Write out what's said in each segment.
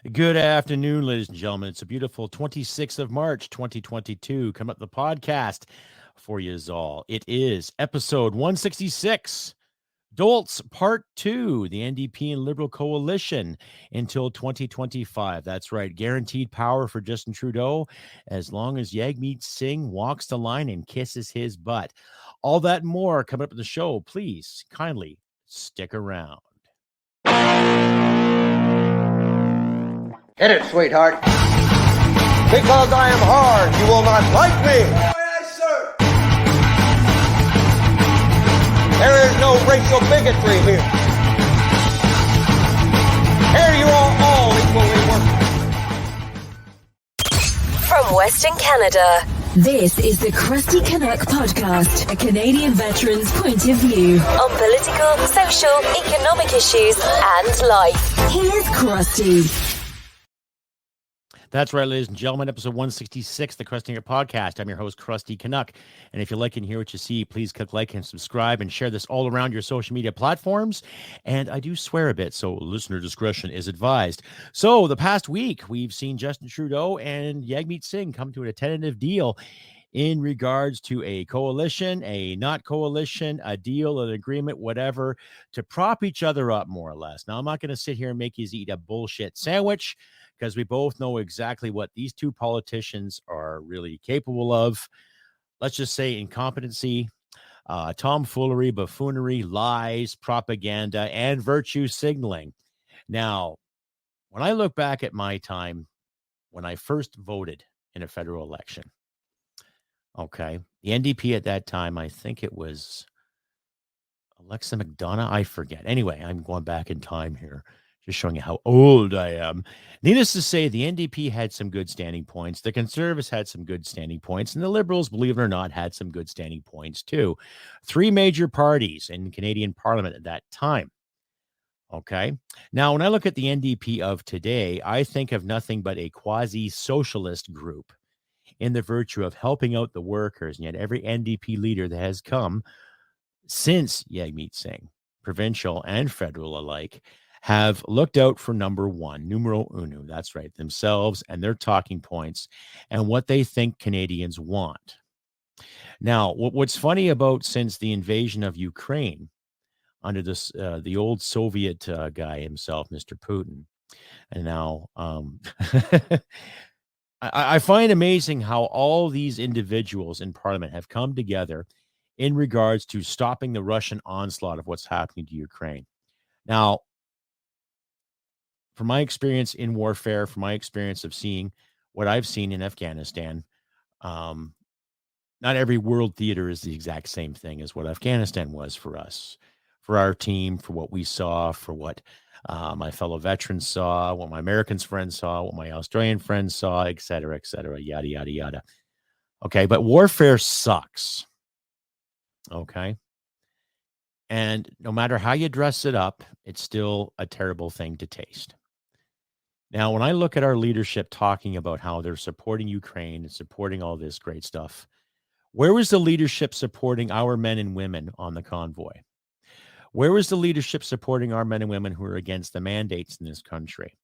Good afternoon, ladies and gentlemen. It's a beautiful 26th of March, 2022. Come up the podcast for you all. It is episode 166, DOLTS part 2, the NDP and Liberal coalition until 2025. That's right, guaranteed power for Justin Trudeau as long as Jagmeet Singh walks the line and kisses his butt. All that and more coming up in the show. Please kindly stick around. Hit it, sweetheart. Because I am hard, you will not like me. Yes, sir. There is no racial bigotry here. Here you are all equally worthless. From Western Canada, this is the Crusty Canuck podcast, a Canadian veteran's point of view on political, social, economic issues and life. Here's Crusty. That's right, ladies and gentlemen, episode 166, the Crusty Canuck podcast. I'm your host, Crusty Canuck. And if you like and hear what you see, please click like and subscribe and share this all around your social media platforms. And I do swear a bit, so listener discretion is advised. So the past week, we've seen Justin Trudeau and Jagmeet Singh come to a tentative deal in regards to a coalition, a not coalition, a deal, an agreement, whatever, to prop each other up more or less. Now, I'm not going to sit here and make you eat a bullshit sandwich, because we both know exactly what these two politicians are really capable of. Let's just say incompetency, tomfoolery, buffoonery, lies, propaganda, and virtue signaling. Now, when I look back at my time when I first voted in a federal election, okay, the NDP at that time, I think it was Alexa McDonough, I forget. Anyway, I'm going back in time here, just showing you how old I am. Needless to say, the NDP had some good standing points. The Conservatives had some good standing points. And the Liberals, believe it or not, had some good standing points too. Three major parties in Canadian Parliament at that time. Okay. Now, when I look at the NDP of today, I think of nothing but a quasi-socialist group in the virtue of helping out the workers. And yet every NDP leader that has come since Jagmeet Singh, provincial and federal alike, have looked out for number one, numero uno, that's right, themselves and their talking points and what they think Canadians want. Now, what's funny about since the invasion of Ukraine under this the old Soviet guy himself, Mr. Putin, and now I find amazing how all these individuals in Parliament have come together in regards to stopping the Russian onslaught of what's happening to Ukraine. Now, from my experience in warfare, from my experience of seeing what I've seen in Afghanistan, not every world theater is the exact same thing as what Afghanistan was for us, for our team, for what we saw, for what my fellow veterans saw, what my American friends saw, what my Australian friends saw, et cetera, yada, yada, yada. Okay, but warfare sucks. Okay. And no matter how you dress it up, it's still a terrible thing to taste. Now, when I look at our leadership talking about how they're supporting Ukraine and supporting all this great stuff, where was the leadership supporting our men and women on the convoy? Where was the leadership supporting our men and women who are against the mandates in this country?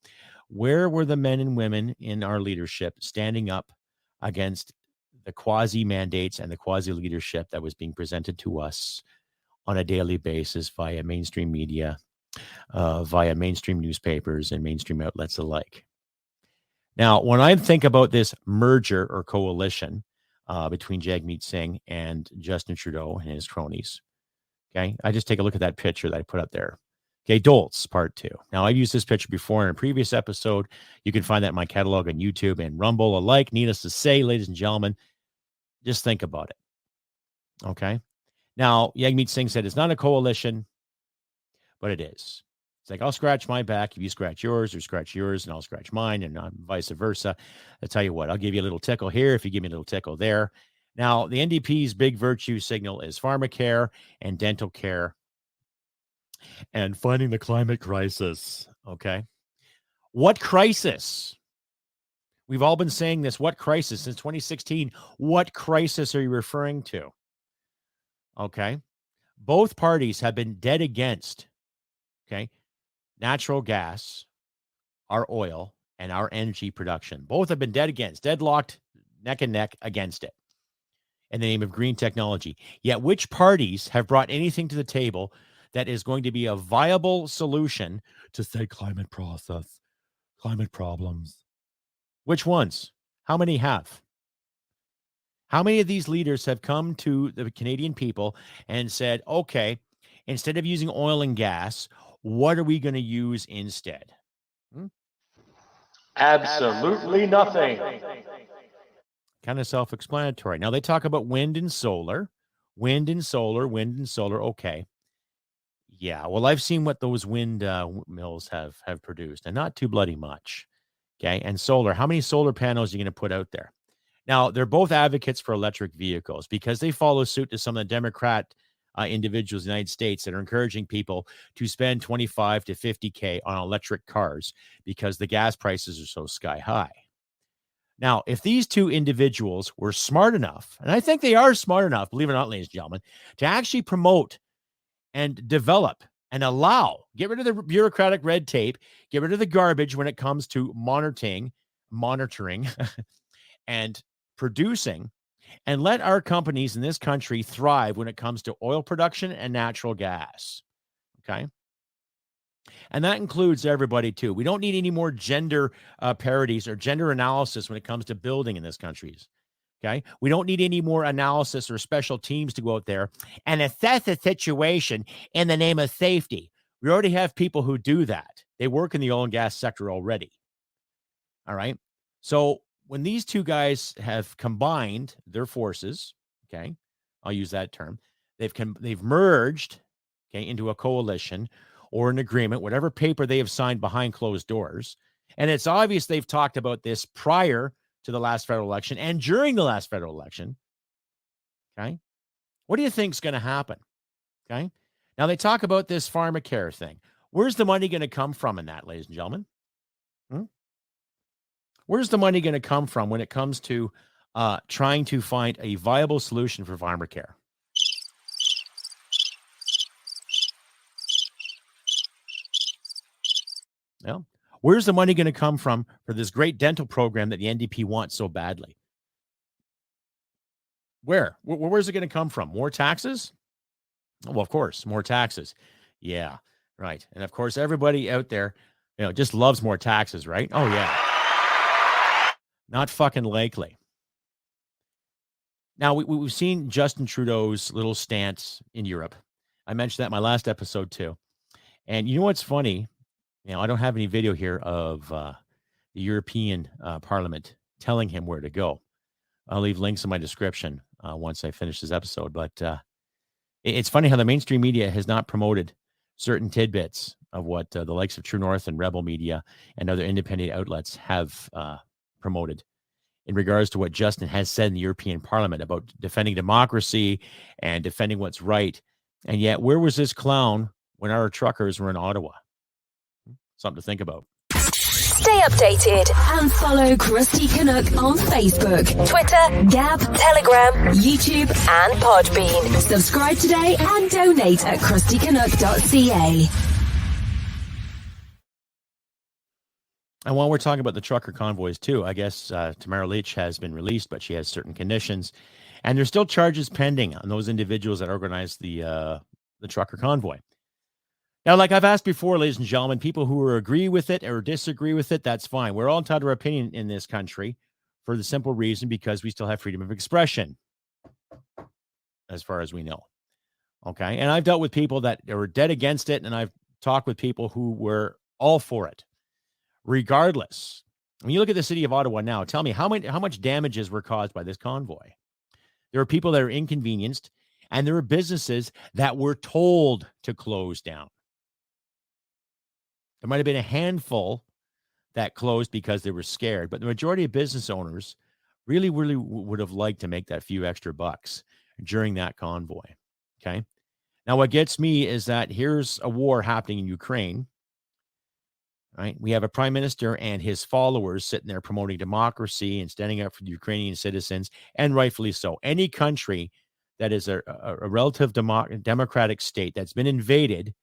Where were the men and women in our leadership standing up against the quasi-mandates and the quasi-leadership that was being presented to us on a daily basis via mainstream media, via mainstream newspapers and mainstream outlets alike? Now, when I think about this merger or coalition between Jagmeet Singh and Justin Trudeau and his cronies, okay, I just take a look at that picture that I put up there. Okay, DOLTS part 2. Now, I've used this picture before in a previous episode. You can find that in my catalog on YouTube and Rumble alike. Needless to say, ladies and gentlemen, just think about it. Okay. Now, Jagmeet Singh said it's not a coalition, but it is. It's like, I'll scratch my back if you scratch yours, or scratch yours and I'll scratch mine, and vice versa. I'll tell you what, I'll give you a little tickle here if you give me a little tickle there. Now, the NDP's big virtue signal is pharmacare and dental care and fighting the climate crisis. Okay. What crisis? We've all been saying this. What crisis? Since 2016, what crisis are you referring to? Okay. Both parties have been dead against, okay, natural gas, our oil, and our energy production. Both have been deadlocked neck and neck against it in the name of green technology. Yet which parties have brought anything to the table that is going to be a viable solution to, say, climate problems? Which ones? How many have? How many of these leaders have come to the Canadian people and said, okay, instead of using oil and gas, what are we going to use instead? Absolutely nothing. Kind of self-explanatory. Now they talk about wind and solar. Okay. Yeah. Well, I've seen what those wind mills have produced, and not too bloody much. Okay. And solar. How many solar panels are you going to put out there? Now, they're both advocates for electric vehicles because they follow suit to some of the Democrat individuals in the United States that are encouraging people to spend 25 to 50K on electric cars because the gas prices are so sky high. Now, if these two individuals were smart enough, and I think they are smart enough, believe it or not, ladies and gentlemen, to actually promote and develop and get rid of the bureaucratic red tape, get rid of the garbage when it comes to monitoring and producing, and let our companies in this country thrive when it comes to oil production and natural gas. Okay. And that includes everybody too. We don't need any more gender parodies or gender analysis when it comes to building in this country. Okay. We don't need any more analysis or special teams to go out there and assess a situation in the name of safety. We already have people who do that. They work in the oil and gas sector already. All right. So when these two guys have combined their forces, okay, I'll use that term. They've merged, okay, into a coalition or an agreement, whatever paper they have signed behind closed doors. And it's obvious they've talked about this prior to the last federal election and during the last federal election. Okay. What do you think is going to happen? Okay. Now they talk about this pharmacare thing. Where's the money going to come from in that, ladies and gentlemen? Where's the money going to come from when it comes to trying to find a viable solution for pharmacare? Yeah. Where's the money going to come from for this great dental program that the NDP wants so badly? Where's it going to come from? More taxes? Well, of course, more taxes. Yeah, right. And of course, everybody out there, just loves more taxes, right? Oh, yeah. Not fucking likely. Now, we've seen Justin Trudeau's little stance in Europe. I mentioned that in my last episode, too. And you know what's funny? I don't have any video here of the European Parliament telling him where to go. I'll leave links in my description once I finish this episode. But it's funny how the mainstream media has not promoted certain tidbits of what the likes of True North and Rebel Media and other independent outlets have promoted in regards to what Justin has said in the European Parliament about defending democracy and defending what's right. And yet, where was this clown when our truckers were in Ottawa? Something to think about. Stay updated and follow Crusty Canuck on Facebook, Twitter, Gab, Telegram, YouTube, and Podbean. Subscribe today and donate at crustycanuck.ca. And while we're talking about the trucker convoys too, I guess Tamara Leach has been released, but she has certain conditions, and there's still charges pending on those individuals that organized the trucker convoy. Now, like I've asked before, ladies and gentlemen, people who agree with it or disagree with it, that's fine. We're all entitled to our opinion in this country for the simple reason because we still have freedom of expression, as far as we know. Okay, and I've dealt with people that were dead against it, and I've talked with people who were all for it. Regardless, when you look at the city of Ottawa now, tell me how much damages were caused by this convoy. There are people that are inconvenienced, and there are businesses that were told to close down. There might have been a handful that closed because they were scared, but the majority of business owners really would have liked to make that few extra bucks during that convoy. Okay. Now, what gets me is that here's a war happening in Ukraine. Right. We have a prime minister and his followers sitting there promoting democracy and standing up for the Ukrainian citizens, and rightfully so. Any country that is a relative democratic state that's been invaded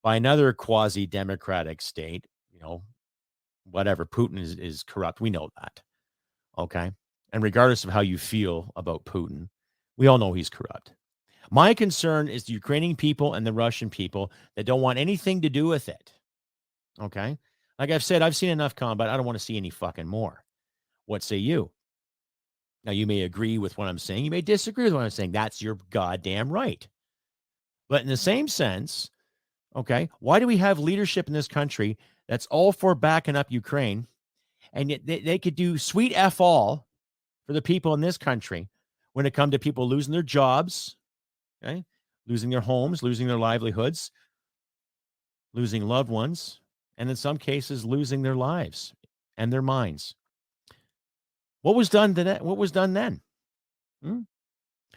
by another quasi-democratic state, whatever, Putin is corrupt. We know that. Okay. And regardless of how you feel about Putin, we all know he's corrupt. My concern is the Ukrainian people and the Russian people that don't want anything to do with it. Okay. Like I've said, I've seen enough combat. I don't want to see any fucking more. What say you? Now, you may agree with what I'm saying. You may disagree with what I'm saying. That's your goddamn right. But in the same sense, okay, why do we have leadership in this country that's all for backing up Ukraine, and yet they could do sweet F all for the people in this country when it comes to people losing their jobs, okay, losing their homes, losing their livelihoods, losing loved ones, and in some cases, losing their lives and their minds? What was done to that? What was done then?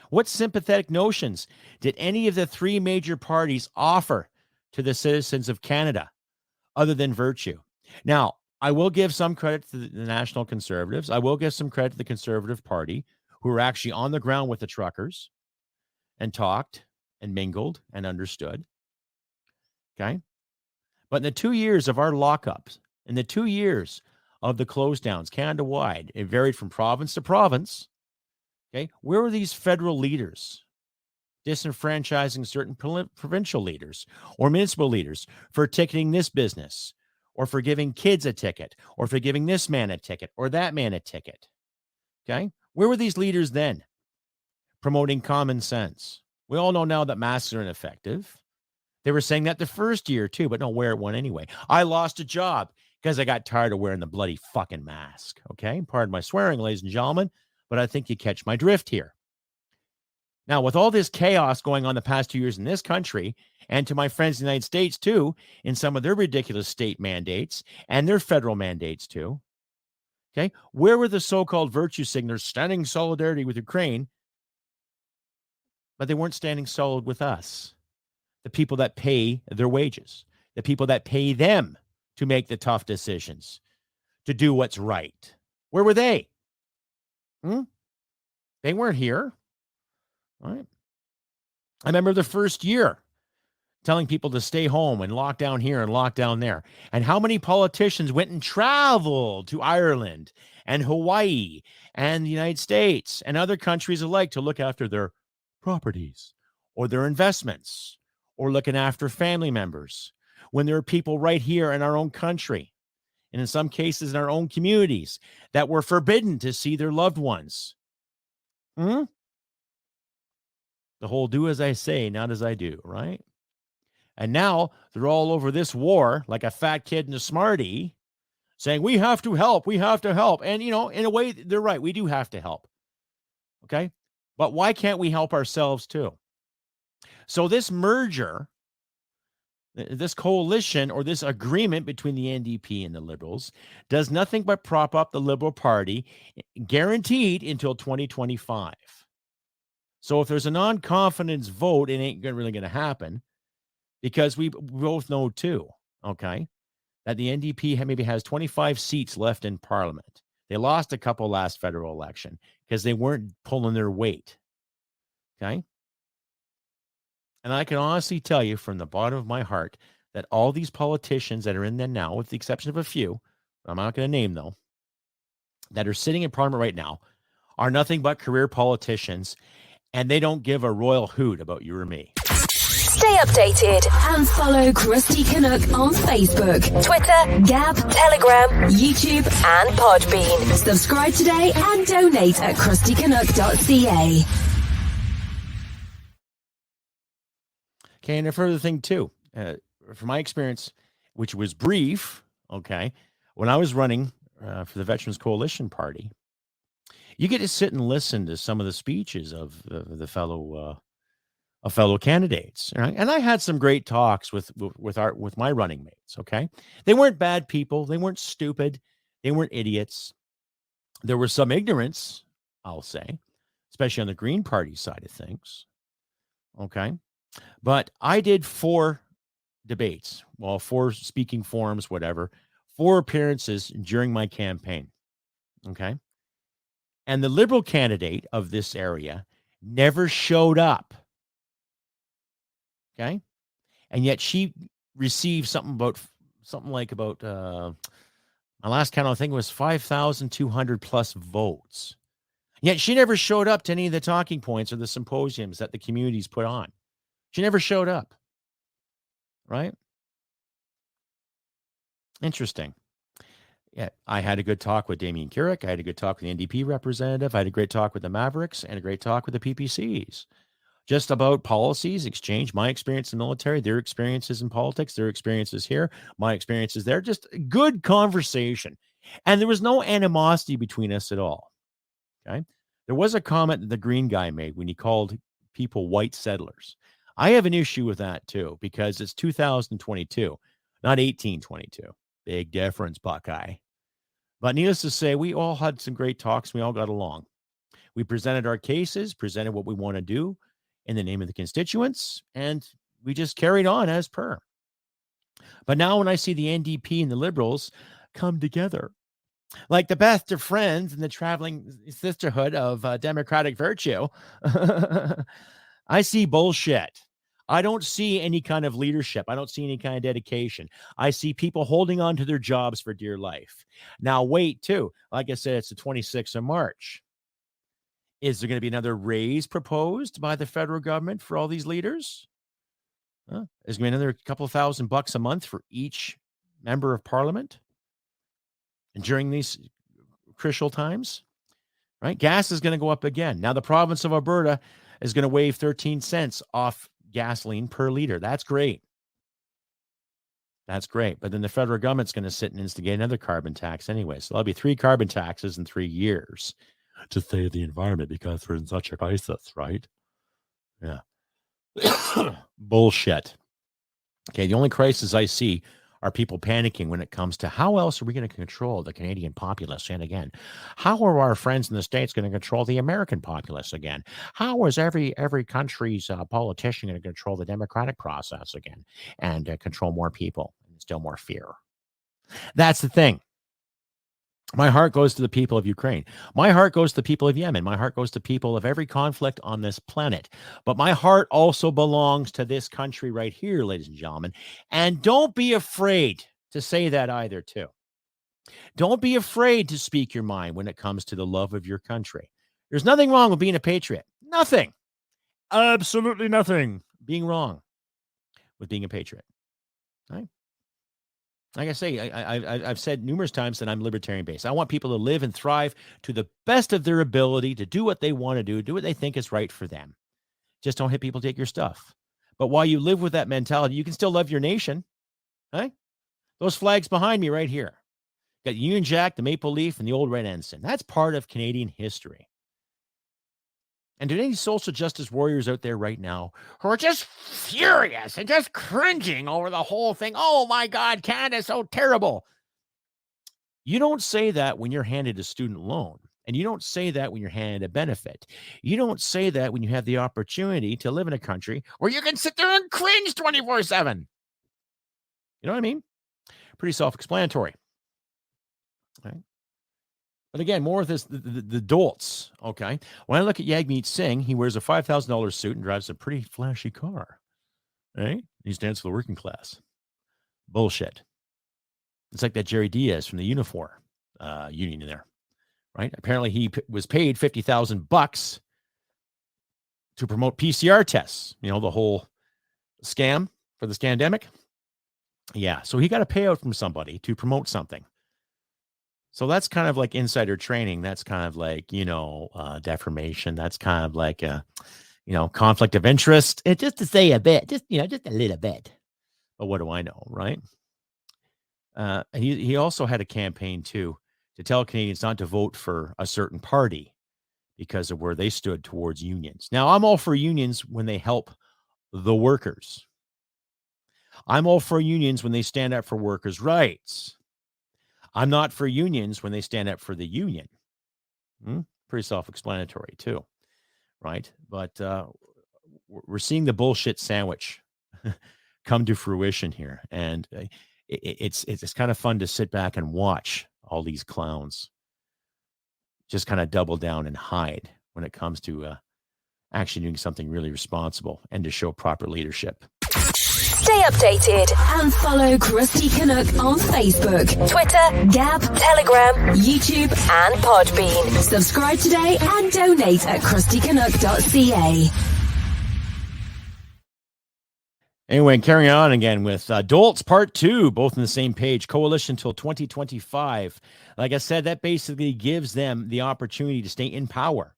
What sympathetic notions did any of the three major parties offer to the citizens of Canada other than virtue? Now, I will give some credit to the National Conservatives. I will give some credit to the Conservative Party, who were actually on the ground with the truckers and talked and mingled and understood. Okay. But in the 2 years of our lockups, in the 2 years of the close downs, Canada-wide, it varied from province to province. Okay. Where were these federal leaders disenfranchising certain provincial leaders or municipal leaders for ticketing this business, or for giving kids a ticket, or for giving this man a ticket or that man a ticket? Okay. Where were these leaders then promoting common sense? We all know now that masks are ineffective. They were saying that the first year too, but don't wear one anyway. I lost a job because I got tired of wearing the bloody fucking mask. Okay. Pardon my swearing, ladies and gentlemen, but I think you catch my drift here. Now, with all this chaos going on the past 2 years in this country, and to my friends in the United States too, in some of their ridiculous state mandates and their federal mandates too, okay, where were the so-called virtue signalers standing in solidarity with Ukraine, but they weren't standing solid with us, the people that pay their wages, the people that pay them to make the tough decisions, to do what's right? Where were they? They weren't here. All right. I remember the first year telling people to stay home and lock down here and lock down there. And how many politicians went and traveled to Ireland and Hawaii and the United States and other countries alike to look after their properties or their investments or looking after family members, when there are people right here in our own country, and in some cases in our own communities, that were forbidden to see their loved ones? The whole do as I say, not as I do, right? And now they're all over this war like a fat kid and a smarty, saying we have to help, we have to help. And, in a way, they're right. We do have to help. Okay? But why can't we help ourselves too? So this merger, this coalition, or this agreement between the NDP and the Liberals does nothing but prop up the Liberal Party, guaranteed until 2025. So if there's a non-confidence vote, it ain't really going to happen, because we both know too, okay, that the NDP maybe has 25 seats left in Parliament. They lost a couple last federal election because they weren't pulling their weight, okay? And I can honestly tell you from the bottom of my heart that all these politicians that are in there now, with the exception of a few, I'm not going to name though, that are sitting in Parliament right now, are nothing but career politicians. And they don't give a royal hoot about you or me. Stay updated and follow Crusty Canuck on Facebook, Twitter, Gab, Telegram, YouTube, and Podbean. Subscribe today and donate at crustycanuck.ca. Okay, and a further thing too, from my experience, which was brief, okay, when I was running for the Veterans Coalition Party, you get to sit and listen to some of the speeches of the fellow candidates, right? And I had some great talks with my running mates. Okay, they weren't bad people, they weren't stupid, they weren't idiots. There was some ignorance, I'll say, especially on the Green Party side of things. Okay, but I did 4 debates, 4 speaking forums, whatever, 4 appearances during my campaign. Okay. And the Liberal candidate of this area never showed up. Okay. And yet she received something like about My last count, I think, was 5,200 plus votes. Yet she never showed up to any of the talking points or the symposiums that the communities put on. She never showed up. Right? Interesting. Yeah, I had a good talk with Damien Canuck. I had a good talk with the NDP representative. I had a great talk with the Mavericks and a great talk with the PPCs. Just about policies, exchange, my experience in the military, their experiences in politics, their experiences here, my experiences there. Just a good conversation. And there was no animosity between us at all. Okay. There was a comment that the green guy made when he called people white settlers. I have an issue with that too, because it's 2022, not 1822. Big difference, Buckeye. But needless to say, we all had some great talks. We all got along. We presented our cases, presented what we want to do in the name of the constituents, and we just carried on as per. But now when I see the NDP and the Liberals come together, like the best of friends in the traveling sisterhood of democratic virtue, I see bullshit. I don't see any kind of leadership. I don't see any kind of dedication. I see people holding on to their jobs for dear life. Now, wait, too. Like I said, it's the 26th of March. Is there going to be another raise proposed by the federal government for all these leaders? Is going to be another couple of $1,000 a month for each member of parliament? And during these crucial times, right? Gas is going to go up again. Now, the province of Alberta is going to waive 13 cents off gasoline per liter. That's great. That's great. But then the federal government's going to sit and instigate another carbon tax anyway. So there'll be 3 carbon taxes in 3 years to save the environment because we're in such a crisis, right? Yeah. Bullshit. Okay, the only crisis I see are people panicking when it comes to how else are we going to control the Canadian populace? And again, how are our friends in the States going to control the American populace again? How is every country's politician going to control the democratic process again and control more people and instill more fear? That's the thing. My heart goes to the people of Ukraine. My heart goes to the people of Yemen. My heart goes to people of every conflict on this planet. But my heart also belongs to this country right here, ladies and gentlemen. And don't be afraid to say that either, too. Don't be afraid to speak your mind when it comes to the love of your country. There's nothing wrong with being a patriot. Nothing. Absolutely nothing being wrong with being a patriot. Right? Like I say, I've said numerous times that I'm libertarian based. I want people to live and thrive to the best of their ability to do what they want to do what they think is right for them. Just don't hit people, take your stuff. But while you live with that mentality, you can still love your nation. Right? Those flags behind me right here. Got the Union Jack, the Maple Leaf, and the old Red Ensign. That's part of Canadian history. And to any social justice warriors out there right now who are just furious and just cringing over the whole thing, oh my God, Canada's so terrible. You don't say that when you're handed a student loan. And you don't say that when you're handed a benefit. You don't say that when you have the opportunity to live in a country where you can sit there and cringe 24/7. You know what I mean? Pretty self-explanatory. Right? But again, more of this, the DOLTS, okay? When I look at Jagmeet Singh, he wears a $5,000 suit and drives a pretty flashy car, right? He stands for the working class. Bullshit. It's like that Jerry Diaz from the Unifor union in there, right? Apparently he was paid $50,000 to promote PCR tests, you know, the whole scam for the scandemic. Yeah, so he got a payout from somebody to promote something. So that's kind of like insider training. That's kind of like, defamation. That's kind of like, conflict of interest. It just to say a bit, just a little bit. But what do I know, right? He also had a campaign, too, to tell Canadians not to vote for a certain party because of where they stood towards unions. Now, I'm all for unions when they help the workers. I'm all for unions when they stand up for workers' rights. I'm not for unions when they stand up for the union. Pretty self-explanatory, too, right? But we're seeing the bullshit sandwich come to fruition here. And it's kind of fun to sit back and watch all these clowns just kind of double down and hide when it comes to actually doing something really responsible and to show proper leadership. Stay updated and follow Crusty Canuck on Facebook, Twitter, Gab, Telegram, YouTube, and Podbean. Subscribe today and donate at crustycanuck.ca. Anyway, carrying on again with DOLTS Part 2, both on the same page, Coalition till 2025. Like I said, that basically gives them the opportunity to stay in power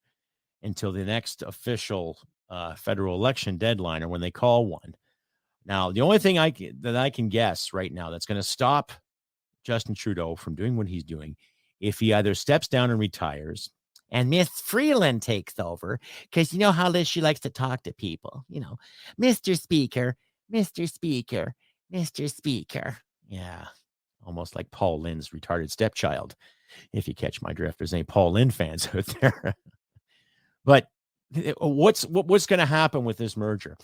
until the next official federal election deadline, or when they call one. Now, the only thing that I can guess right now that's going to stop Justin Trudeau from doing what he's doing, if he either steps down and retires, and Miss Freeland takes over, because you know how she likes to talk to people, Mr. Speaker, Mr. Speaker, Mr. Speaker. Yeah, almost like Paul Lynn's retarded stepchild, if you catch my drift. There's any Paul Lynn fans out there. But what's going to happen with this merger?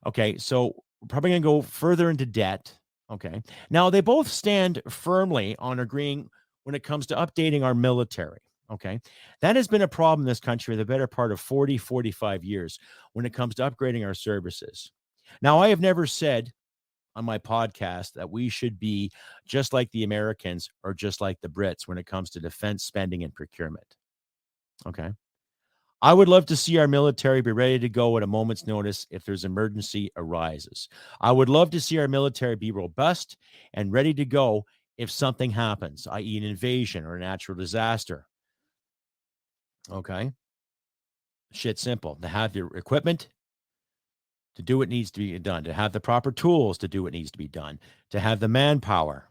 Okay, so we're probably going to go further into debt. Okay, now they both stand firmly on agreeing when it comes to updating our military. Okay, that has been a problem in this country for the better part of 45 years when it comes to upgrading our services. Now, I have never said on my podcast that we should be just like the Americans or just like the Brits when it comes to defense spending and procurement. Okay. I would love to see our military be ready to go at a moment's notice if there's emergency arises. I would love to see our military be robust and ready to go if something happens, i.e. an invasion or a natural disaster. Okay. Shit simple. To have the equipment to do what needs to be done, to have the proper tools to do what needs to be done, to have the manpower,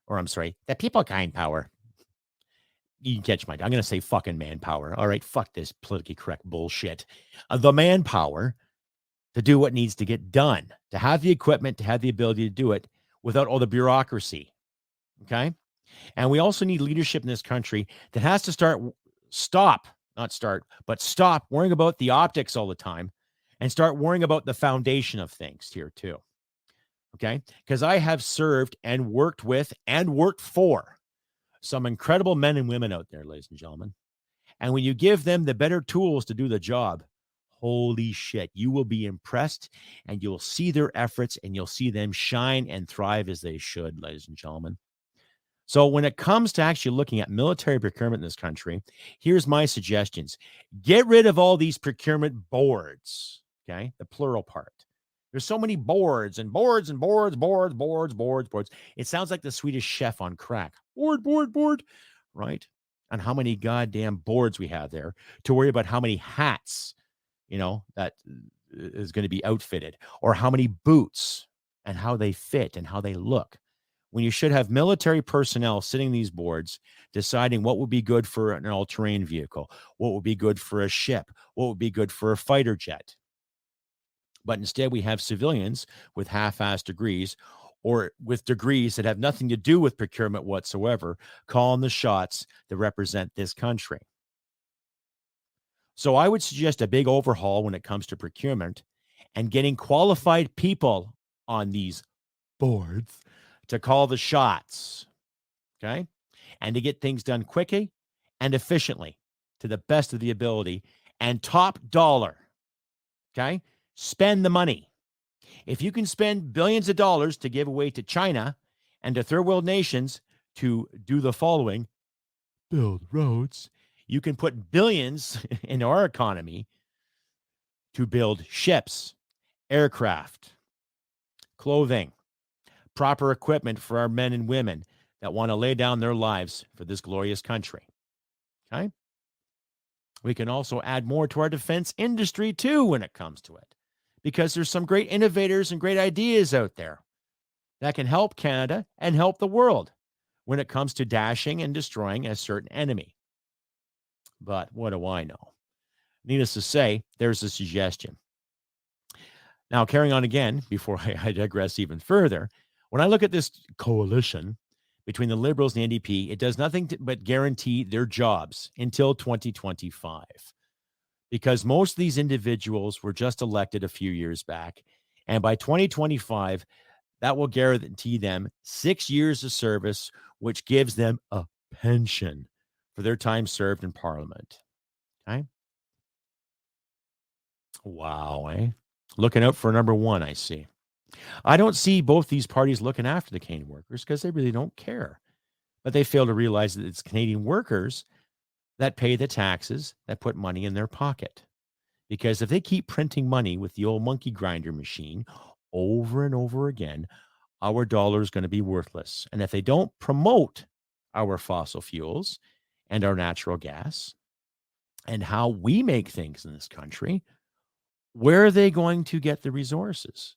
or I'm sorry, the people kind power. You can catch I'm going to say fucking manpower. All right, fuck this politically correct bullshit. The manpower to do what needs to get done, to have the equipment, to have the ability to do it without all the bureaucracy. Okay? And we also need leadership in this country that has to stop worrying about the optics all the time and start worrying about the foundation of things here too. Okay? Because I have served and worked with and worked for some incredible men and women out there, ladies and gentlemen. And when you give them the better tools to do the job, holy shit, you will be impressed and you'll see their efforts and you'll see them shine and thrive as they should, ladies and gentlemen. So when it comes to actually looking at military procurement in this country, here's my suggestions. Get rid of all these procurement boards, okay? The plural part. There's so many boards and boards and boards. It sounds like the Swedish chef on crack. Board, right? And how many goddamn boards we have there to worry about how many hats, that is going to be outfitted, or how many boots and how they fit and how they look. When you should have military personnel sitting these boards deciding what would be good for an all-terrain vehicle, what would be good for a ship, what would be good for a fighter jet. But instead, we have civilians with half-assed degrees or with degrees that have nothing to do with procurement whatsoever, calling the shots that represent this country. So I would suggest a big overhaul when it comes to procurement and getting qualified people on these boards to call the shots, okay? And to get things done quickly and efficiently to the best of the ability and top dollar, okay? Spend the money. If you can spend billions of dollars to give away to China and to third world nations to do the following, build roads, you can put billions in our economy to build ships, aircraft, clothing, proper equipment for our men and women that want to lay down their lives for this glorious country. Okay? We can also add more to our defense industry too when it comes to it, because there's some great innovators and great ideas out there that can help Canada and help the world when it comes to dashing and destroying a certain enemy. But what do I know? Needless to say, there's a suggestion. Now, carrying on again, before I digress even further, when I look at this coalition between the Liberals and the NDP, it does nothing but guarantee their jobs until 2025. Because most of these individuals were just elected a few years back. And by 2025, that will guarantee them 6 years of service, which gives them a pension for their time served in Parliament. Okay? Wow, eh? Looking out for number one, I see. I don't see both these parties looking after the Canadian workers because they really don't care. But they fail to realize that it's Canadian workers that pay the taxes that put money in their pocket. Because if they keep printing money with the old monkey grinder machine over and over again, our dollar is going to be worthless. And if they don't promote our fossil fuels and our natural gas and how we make things in this country, where are they going to get the resources?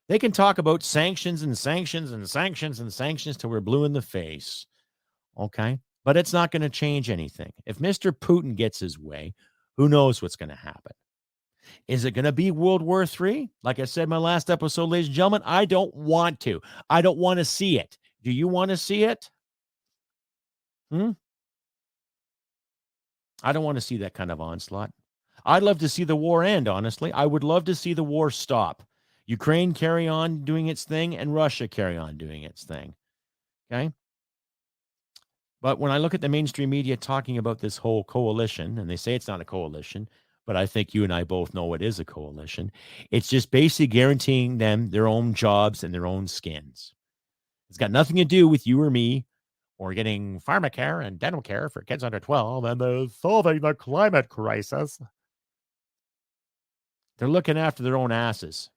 They can talk about sanctions and sanctions and sanctions and sanctions till we're blue in the face. Okay. But it's not going to change anything. If Mr. Putin gets his way, who knows what's going to happen? Is it going to be World War III? Like I said in my last episode, ladies and gentlemen, I don't want to. I don't want to see it. Do you want to see it? I don't want to see that kind of onslaught. I'd love to see the war end, honestly. I would love to see the war stop. Ukraine carry on doing its thing and Russia carry on doing its thing. Okay? But when I look at the mainstream media talking about this whole coalition, and they say it's not a coalition, but I think you and I both know it is a coalition. It's just basically guaranteeing them their own jobs and their own skins. It's got nothing to do with you or me or getting pharmacare and dental care for kids under 12 and solving the climate crisis. They're looking after their own asses.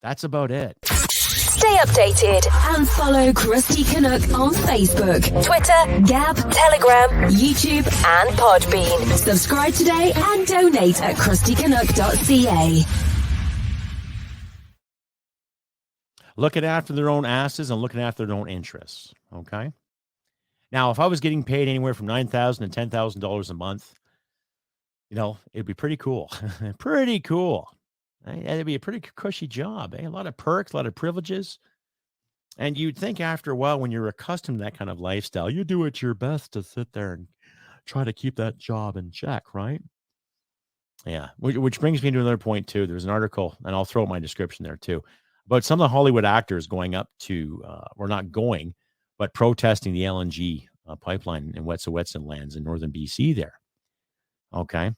That's about it. Stay updated and follow Crusty Canuck on Facebook, Twitter, Gab, Telegram, YouTube, and Podbean. Subscribe today and donate at crustycanuck.ca. Looking after their own asses and looking after their own interests. Okay. Now, if I was getting paid anywhere from $9,000 to $10,000 a month, it'd be pretty cool. Pretty cool. It'd be a pretty cushy job. A lot of perks, a lot of privileges. And you'd think after a while, when you're accustomed to that kind of lifestyle, you do it your best to sit there and try to keep that job in check, right? Yeah. Which brings me to another point, too. There's an article, and I'll throw my description there, too, about some of the Hollywood actors going up to, or not going, but protesting the LNG pipeline in Wet'suwet'en lands in northern BC there. Okay.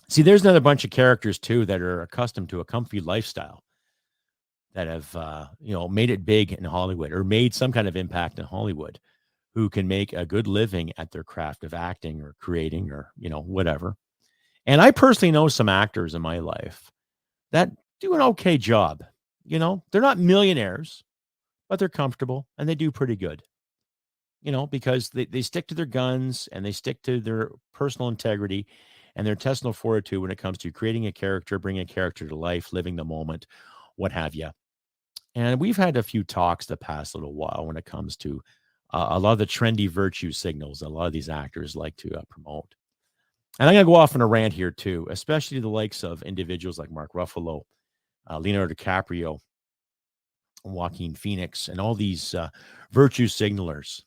See, there's another bunch of characters, too, that are accustomed to a comfy lifestyle that have, made it big in Hollywood or made some kind of impact in Hollywood, who can make a good living at their craft of acting or creating or, whatever. And I personally know some actors in my life that do an okay job. They're not millionaires, but they're comfortable and they do pretty good, because they stick to their guns and they stick to their personal integrity and their intestinal fortitude when it comes to creating a character, bringing a character to life, living the moment, what have you. And we've had a few talks the past little while when it comes to a lot of the trendy virtue signals that a lot of these actors like to promote. And I'm going to go off on a rant here too, especially the likes of individuals like Mark Ruffalo, Leonardo DiCaprio, Joaquin Phoenix, and all these virtue signalers.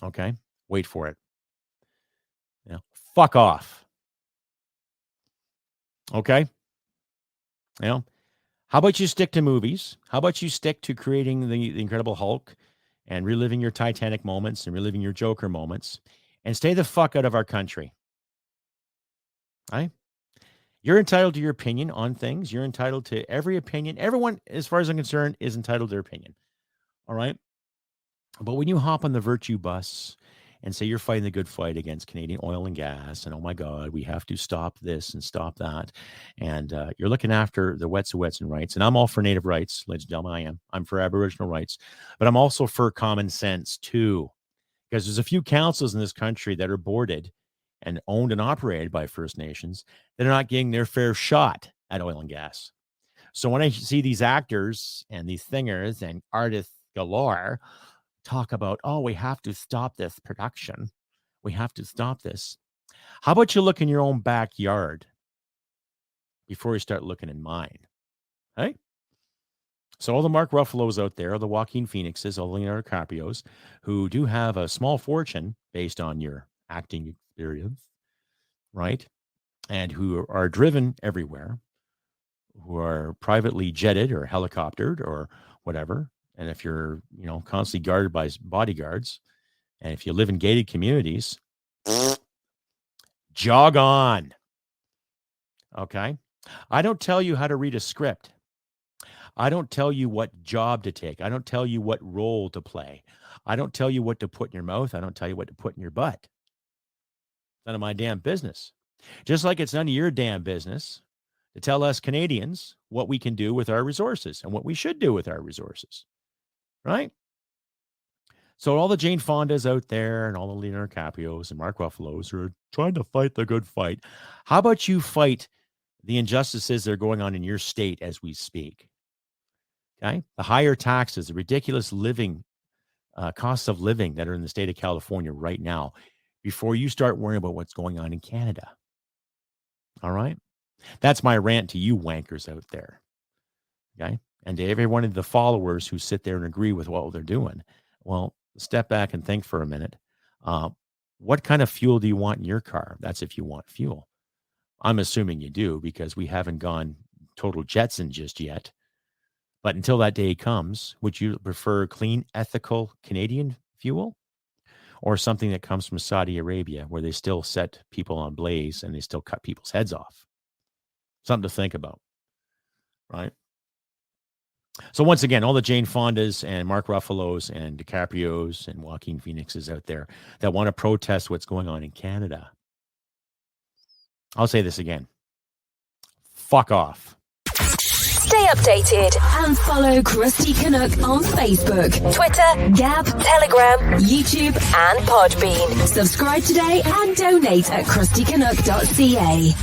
Okay? Wait for it. Fuck off. Okay? How about you stick to movies? How about you stick to creating the Incredible Hulk and reliving your Titanic moments and reliving your Joker moments and stay the fuck out of our country? Right? You're entitled to your opinion on things. You're entitled to every opinion. Everyone, as far as I'm concerned, is entitled to their opinion. All right? But when you hop on the virtue bus and say you're fighting the good fight against Canadian oil and gas, and oh my God, we have to stop this and stop that, and you're looking after the Wet'suwet'en rights, and I'm all for Native rights, ladies and gentlemen, I am. I'm for Aboriginal rights, but I'm also for common sense too, because there's a few councils in this country that are boarded and owned and operated by First Nations that are not getting their fair shot at oil and gas. So when I see these actors and these singers and artists galore talk about, oh, we have to stop this production. We have to stop this. How about you look in your own backyard before you start looking in mine? Hey? So all the Mark Ruffalos out there, the Joaquin Phoenixes, all the Leonardo DiCaprios, who do have a small fortune based on your acting experience, right? And who are driven everywhere, who are privately jetted or helicoptered or whatever. And if you're, constantly guarded by bodyguards, and if you live in gated communities, jog on. Okay. I don't tell you how to read a script. I don't tell you what job to take. I don't tell you what role to play. I don't tell you what to put in your mouth. I don't tell you what to put in your butt. It's none of my damn business. Just like it's none of your damn business to tell us Canadians what we can do with our resources and what we should do with our resources. Right? So all the Jane Fondas out there and all the Leonardo DiCaprios and Mark Ruffalo's who are trying to fight the good fight. How about you fight the injustices that are going on in your state as we speak? Okay. The higher taxes, the ridiculous costs of living that are in the state of California right now, before you start worrying about what's going on in Canada. All right. That's my rant to you wankers out there. Okay. And to every one of the followers who sit there and agree with what they're doing. Well, step back and think for a minute. What kind of fuel do you want in your car? That's if you want fuel. I'm assuming you do, because we haven't gone total Jetson just yet. But until that day comes, would you prefer clean, ethical Canadian fuel or something that comes from Saudi Arabia where they still set people on blaze and they still cut people's heads off? Something to think about, right? So once again, all the Jane Fondas and Mark Ruffalo's and DiCaprios and Joaquin Phoenixes out there that want to protest what's going on in Canada. I'll say this again. Fuck off. Stay updated and follow Crusty Canuck on Facebook, Twitter, Gab, Telegram, YouTube, and Podbean. Subscribe today and donate at crustycanuck.ca.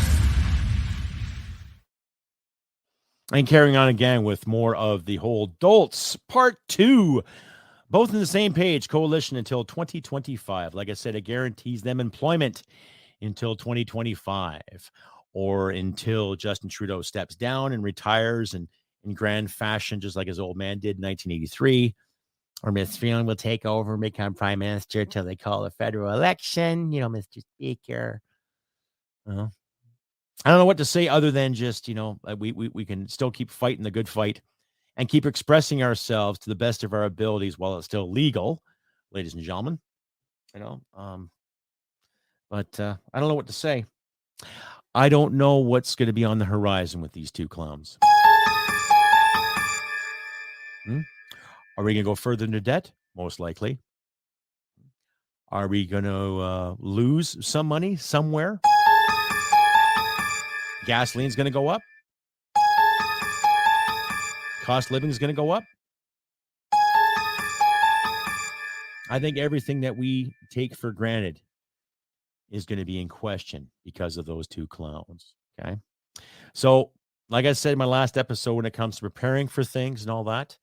And carrying on again with more of the whole DOLTS part 2, both in the same page, coalition until 2025. Like I said, it guarantees them employment until 2025. Or until Justin Trudeau steps down and retires in grand fashion, just like his old man did in 1983. Or Miss Freeland will take over, become prime minister till they call a federal election, Mr. Speaker. I don't know what to say other than just, we can still keep fighting the good fight and keep expressing ourselves to the best of our abilities while it's still legal, ladies and gentlemen. But I don't know what to say. I don't know what's going to be on the horizon with these two clowns. Are we going to go further into debt? Most likely. Are we going to lose some money somewhere? Gasoline's going to go up. Cost of living is going to go up. I think everything that we take for granted is going to be in question because of those two clowns. Okay. So, like I said in my last episode, when it comes to preparing for things and all that,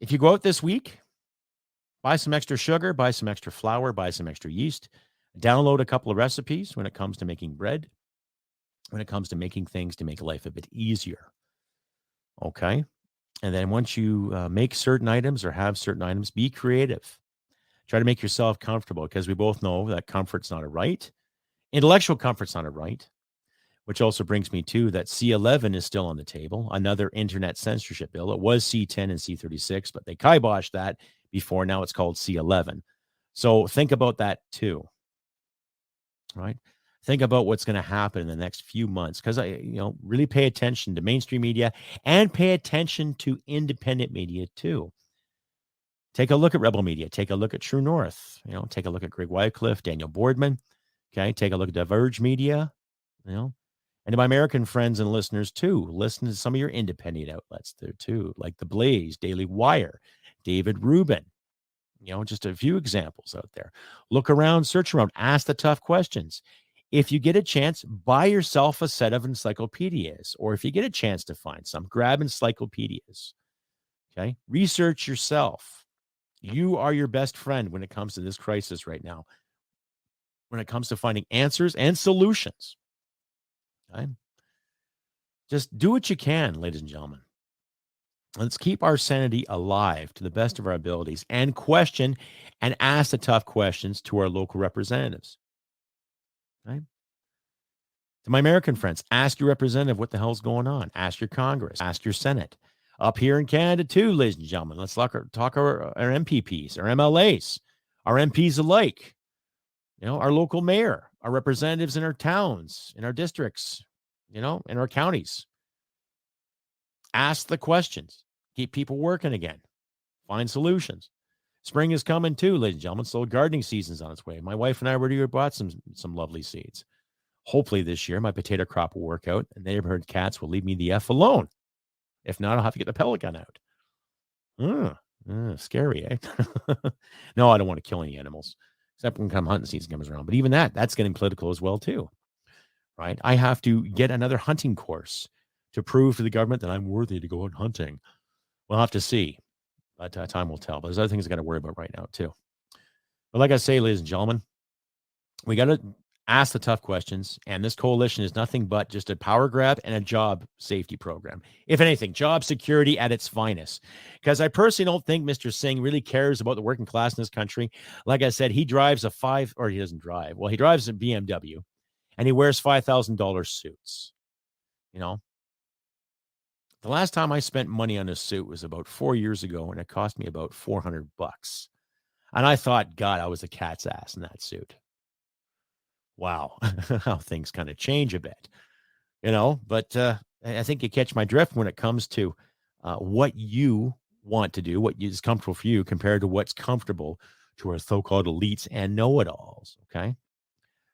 if you go out this week, buy some extra sugar, buy some extra flour, buy some extra yeast, download a couple of recipes when it comes to making bread, when it comes to making things to make life a bit easier. Okay. And then once you make certain items or have certain items, be creative. Try to make yourself comfortable, because we both know that comfort's not a right. Intellectual comfort's not a right, which also brings me to that C11 is still on the table, another internet censorship bill. It was C10 and C36, but they kiboshed that before. Now it's called C11. So think about that too, right? Think about what's going to happen in the next few months, because really pay attention to mainstream media and pay attention to independent media too. Take a look at Rebel Media. Take a look at True North. Take a look at Greg Wycliffe, Daniel Boardman. Okay, take a look at Diverge Media. And to my American friends and listeners too, listen to some of your independent outlets there too, like The Blaze, Daily Wire, David Rubin. Just a few examples out there. Look around, search around, ask the tough questions. If you get a chance, buy yourself a set of encyclopedias, or if you get a chance to find some, grab encyclopedias. Okay, research yourself. You are your best friend when it comes to this crisis right now, when it comes to finding answers and solutions. Okay? Just do what you can, ladies and gentlemen. Let's keep our sanity alive to the best of our abilities and question and ask the tough questions to our local representatives. Okay? To my American friends, ask your representative what the hell's going on. Ask your Congress. Ask your Senate. Up here in Canada, too, ladies and gentlemen, let's talk our MPPs, our MLAs, our MPs alike, our local mayor, our representatives in our towns, in our districts, in our counties. Ask the questions. Keep people working again. Find solutions. Spring is coming too, ladies and gentlemen. So gardening season's on its way. My wife and I already bought some lovely seeds. Hopefully this year my potato crop will work out and the neighborhood cats will leave me the F alone. If not, I'll have to get the pellet gun out. Scary, eh? No, I don't want to kill any animals, except when hunting season comes around. But even that's getting political as well too, right? I have to get another hunting course to prove to the government that I'm worthy to go out hunting. We'll have to see, but time will tell. But there's other things I got to worry about right now too. But like I say, ladies and gentlemen, we got to ask the tough questions. And this coalition is nothing but just a power grab and a job safety program. If anything, job security at its finest. Because I personally don't think Mr. Singh really cares about the working class in this country. Like I said, he drives he doesn't drive. Well, he drives a BMW and he wears $5,000 suits. You know, the last time I spent money on a suit was about 4 years ago, and it cost me about $400. And I thought, God, I was a cat's ass in that suit. Wow, how things kind of change a bit, but I think you catch my drift when it comes to what you want to do, what is comfortable for you compared to what's comfortable to our so-called elites and know-it-alls, okay?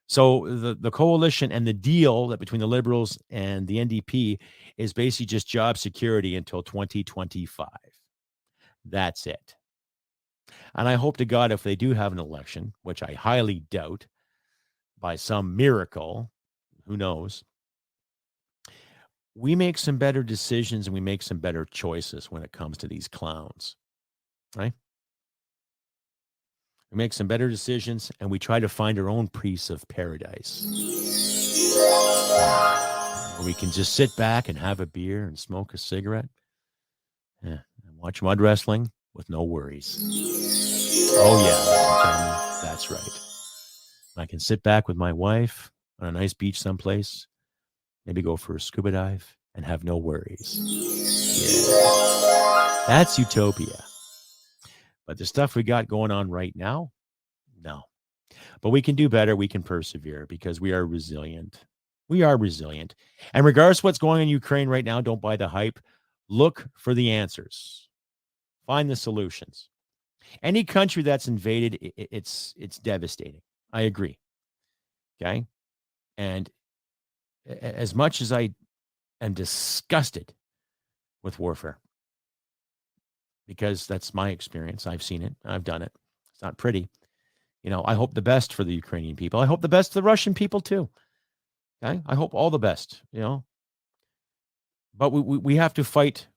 So the coalition and the deal that between the Liberals and the NDP is basically just job security until 2025. That's it. And I hope to God if they do have an election, which I highly doubt, by some miracle, who knows, we make some better decisions and we make some better choices when it comes to these clowns, right? We make some better decisions and we try to find our own piece of paradise. Where we can just sit back and have a beer and smoke a cigarette and watch mud wrestling with no worries. Oh, yeah, that's right. I can sit back with my wife on a nice beach someplace, maybe go for a scuba dive and have no worries. Yeah. That's utopia. But the stuff we got going on right now, no. But we can do better. We can persevere because we are resilient. We are resilient. And regardless of what's going on in Ukraine right now, don't buy the hype. Look for the answers. Find the solutions. Any country that's invaded, it's devastating. I agree. Okay. And as much as I am disgusted with warfare, because that's my experience, I've seen it, I've done it. It's not pretty. I hope the best for the Ukrainian people. I hope the best for the Russian people too. Okay. I hope all the best, But we have to fight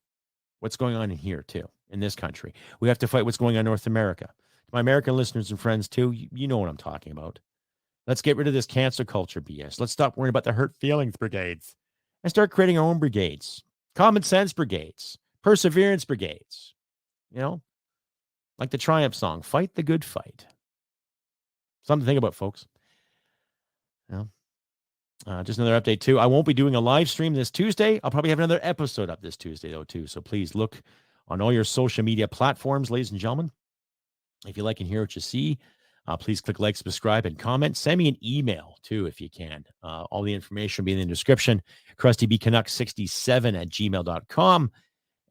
what's going on in here too, in this country. We have to fight what's going on in North America. My American listeners and friends too, you know what I'm talking about. Let's get rid of this cancer culture BS. Let's stop worrying about the hurt feelings brigades and start creating our own brigades, common sense brigades, perseverance brigades, like the Triumph song, fight the good fight. Something to think about, folks. Just another update too. I won't be doing a live stream this Tuesday. I'll probably have another episode up this Tuesday though too. So please look on all your social media platforms, ladies and gentlemen. If you like and hear what you see, please click like, subscribe, and comment. Send me an email, too, if you can. All the information will be in the description. CrustyBCanuck67@gmail.com.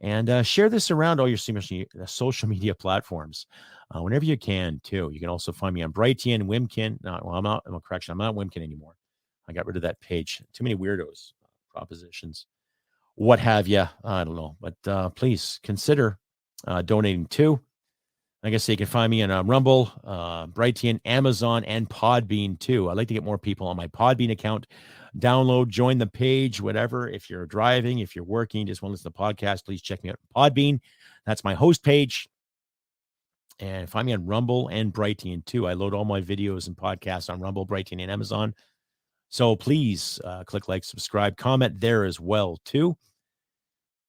And share this around all your social media platforms whenever you can, too. You can also find me on Brightian, Wimkin. I'm not Wimkin anymore. I got rid of that page. Too many weirdos, propositions, what have you. I don't know. But please consider donating, too. Like I say, you can find me on Rumble, Brightian, Amazon, and Podbean, too. I'd like to get more people on my Podbean account. Download, join the page, whatever. If you're driving, if you're working, just want to listen to the podcast, please check me out on Podbean. That's my host page. And find me on Rumble and Brightian, too. I load all my videos and podcasts on Rumble, Brightian, and Amazon. So please click like, subscribe, comment there as well, too.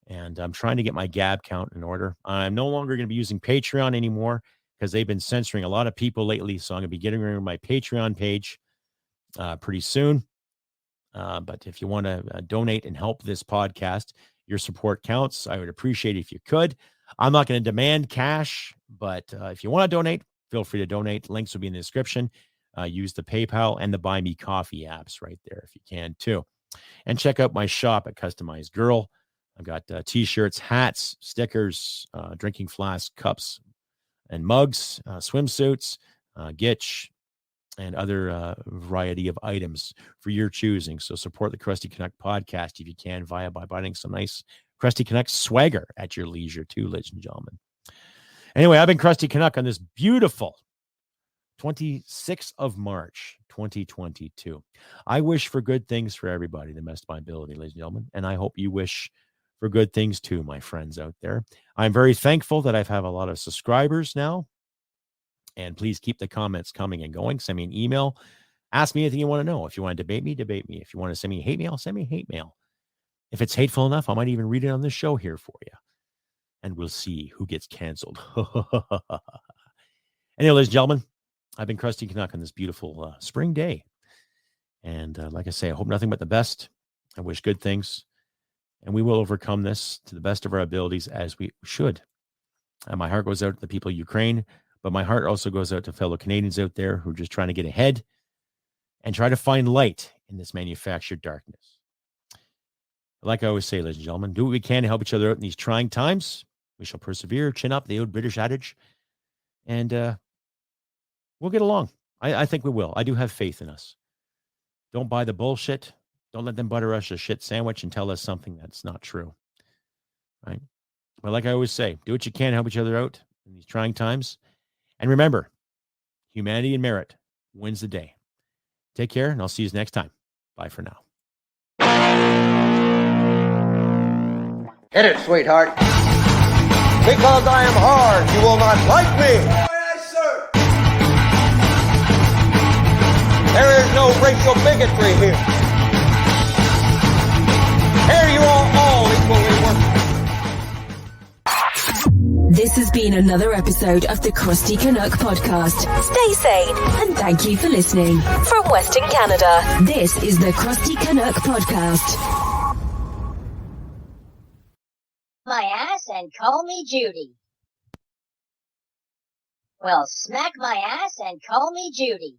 And I'm trying to get my Gab count in order. I'm no longer going to be using Patreon anymore because they've been censoring a lot of people lately. So I'm going to be getting rid of my Patreon page pretty soon. But if you want to donate and help this podcast, your support counts. I would appreciate it if you could. I'm not going to demand cash, but if you want to donate, feel free to donate. Links will be in the description. Use the PayPal and the Buy Me Coffee apps right there if you can too. And check out my shop at Customized Girl. I've got T-shirts, hats, stickers, drinking flasks, cups, and mugs, swimsuits, gitch, and other variety of items for your choosing. So support the Crusty Canuck podcast if you can by buying some nice Crusty Canuck swagger at your leisure too, ladies and gentlemen. Anyway, I've been Crusty Canuck on this beautiful 26th of March, 2022. I wish for good things for everybody, the best of my ability, ladies and gentlemen, and I hope you wish for good things too, my friends out there. I'm very thankful that I've a lot of subscribers now, and please keep the comments coming and going. Send me an email. Ask me anything you want to know. If you want to debate me, debate me. If you want to send me hate mail, send me hate mail. If it's hateful enough, I might even read it on this show here for you. And we'll see who gets canceled. Anyway, ladies and gentlemen, I've been Crusty Canuck on this beautiful spring day. And like I say, I hope nothing but the best. I wish good things. And we will overcome this to the best of our abilities as we should. And my heart goes out to the people of Ukraine, but my heart also goes out to fellow Canadians out there who are just trying to get ahead and try to find light in this manufactured darkness. Like I always say, ladies and gentlemen, do what we can to help each other out in these trying times. We shall persevere, chin up, the old British adage, and we'll get along. I think we will. I do have faith in us. Don't buy the bullshit. Don't let them butter us a shit sandwich and tell us something that's not true. Right? But like I always say, do what you can to help each other out in these trying times. And remember, humanity and merit wins the day. Take care, and I'll see you next time. Bye for now. Hit it, sweetheart. Because I am hard, you will not like me. Yes, sir. There is no racial bigotry here. Here you are all equally worthless. This has been another episode of the Crusty Canuck podcast. Stay sane and thank you for listening. From Western Canada, this is the Crusty Canuck podcast. My ass and call me Judy. Well, smack my ass and call me Judy.